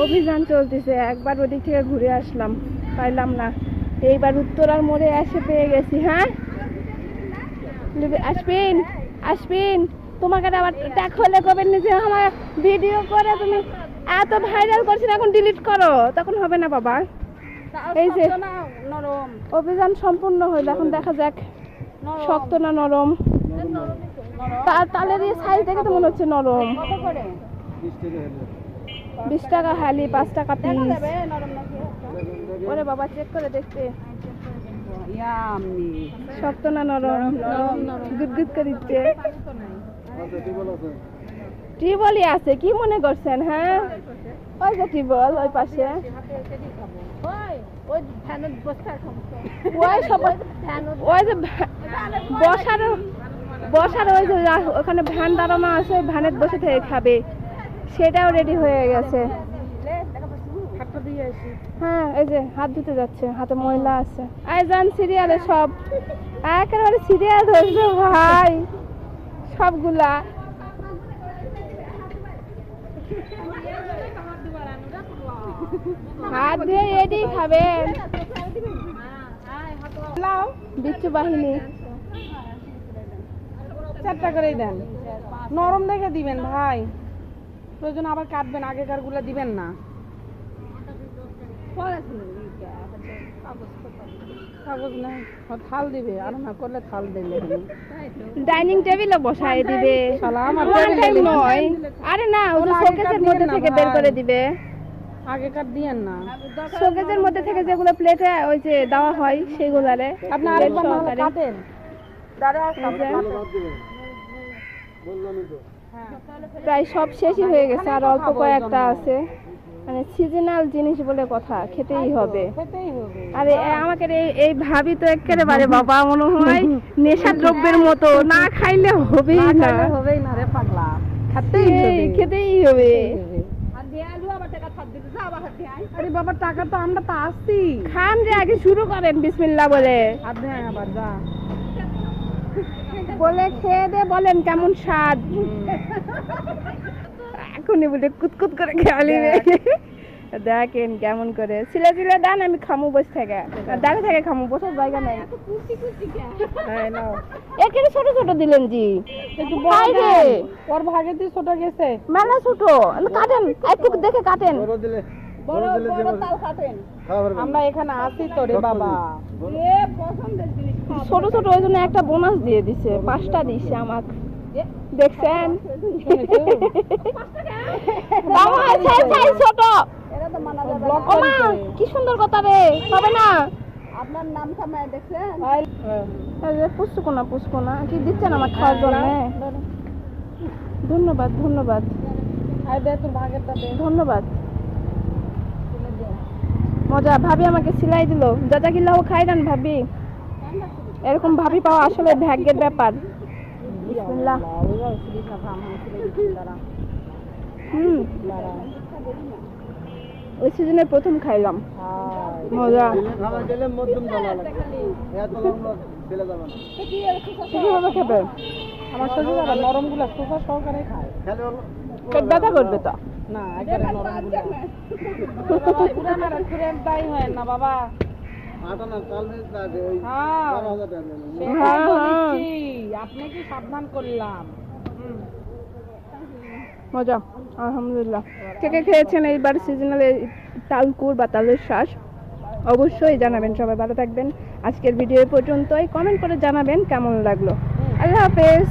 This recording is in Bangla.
অভিযান চলতেছে, একবার ওদিক থেকে ঘুরে আসলাম, পাইলাম না। এইবার উত্তরার মোড়ে এসে পেয়ে গেছি। হ্যাঁ আসবেন আসবেন, তোমাকে আবার ট্যাগ হলে কবেন নিজে আমার ভিডিও করে তুমি এত ভাইরাল করছেন, এখন ডিলিট করো, তখন হবে না বাবা। এই যে নরম অভিযান সম্পূর্ণ হইল, এখন দেখা যাক শক্ত না নরম। তালের সাইজ দেখে তো মনে হচ্ছে নরম। 20 টাকা হালি, 5 টাকা পিস। ওরে বাবা চেক করে দেখতে শক্ত না নরম। গুদগুদ করে দিচ্ছে। টিউবওয়েলই আছে কি মনে করছেন? হ্যাঁ ওই যে টিউবওয়েল ওই পাশে, ওই যে বসার ওই যে ওখানে ভ্যান দাঁড়ানো আছে, ভ্যানের বসে থেকে খাবে, সেটাও রেডি হয়ে গেছে। হ্যাঁ এই যে হাত ধুতে যাচ্ছে, হাতে ময়লা আছে। আইজান সিরিয়ালে সব একেবারে সিরিয়াল ধরছে ভাই, সবগুলা হাত ধুয়ে রেডি খাবেন। বিচ্ছু বাহিনী 4টা করেই দেন, নরম দেখে দিবেন ভাই, প্রয়োজন আবার কাটবেন, আগেকার গুলা দিবেন না। কাগজ নাই, থাল দিবে, আর না করলে থাল দিলে ডাইনিং টেবিলে বসায় দিবে। নয় আরে না, ওই শোকেসের মধ্যে থেকে বের করে দিবে। আগেকার দিয়েন না, শোকেসের মধ্যে থেকে যেগুলো প্লেটে ওই যে দেওয়া হয় সেগুলারে আপনি আরেকবার কাটেন। প্রায় সব শেষই হয়ে গেছে, আর অল্প কয়েকটা আছে। মানে সিজনাল জিনিস বলে কথা, খেতেই হবে। আরে আমাকে এই ভাবি তো একেবারে বাবা মনে হয় নেশা দ্রব্যের মতো, না খাইলে হবেই না, হবেই না রে পাগলা, খেতেই হবে। আরে বাবা টাকা তো আমরা তো আসছি, খান যে আগে শুরু করেন বিসমিল্লাহ বলে, বলে খেয়ে দে বলেন কেমন স্বাদ। এখনই বলে কুতকুত করে খেয়ে নিবে। দেখেন কেমন করে ছিলে ছিলে দেন, আমি খামু বসে থেকে, দাঁড়ে থেকে খামু, বসার জায়গা নাই। এখানে ছোট ছোট দিলেন জি, একটু ওর ভাগে দিয়ে ছোট গেছে, মেলা ছোট, কাটেন একটু দেখে কাটেন। আমরা এখানে আসি তো রে বাবা, ছোট ছোট ওই জন্য একটা বোনাস দিয়ে দিছে, 5টা দিছে আমাকে, দেখছেন? ছোট কি সুন্দর কথা রে, হবে না? আপনার নাম খামায় দেখছেন? পুষ্কোনা পুষ্কোনা কি দিচ্ছেন আমার খাওয়ার জন্য? ধন্যবাদ ধন্যবাদ ধন্যবাদ, মজা। ভাবি আমাকে সিলাই দিল, যা কিল্লাও খাই দেন ভাবি। এরকম ভাবি পাওয়া আসলে ভাগ্যের ব্যাপার। ওই সিজনের প্রথম খাইলাম, মজা। খাবে আমার শরীর নরম গুলা সোফা সহকারে খায়, পেট ব্যথা করবে তো না, একবারে নরম গুলা হয় না বাবা। আপনি কি সাবধান করলাম, মজা আলহামদুলিল্লাহ। কে কে খেয়েছেন এইবার সিজনাল তালকুর বা তালের শ্বাস, অবশ্যই জানাবেন। সবাই ভালো থাকবেন। আজকের ভিডিও পর্যন্তই, কমেন্ট করে জানাবেন কেমন লাগলো। আল্লাহ হাফেজ।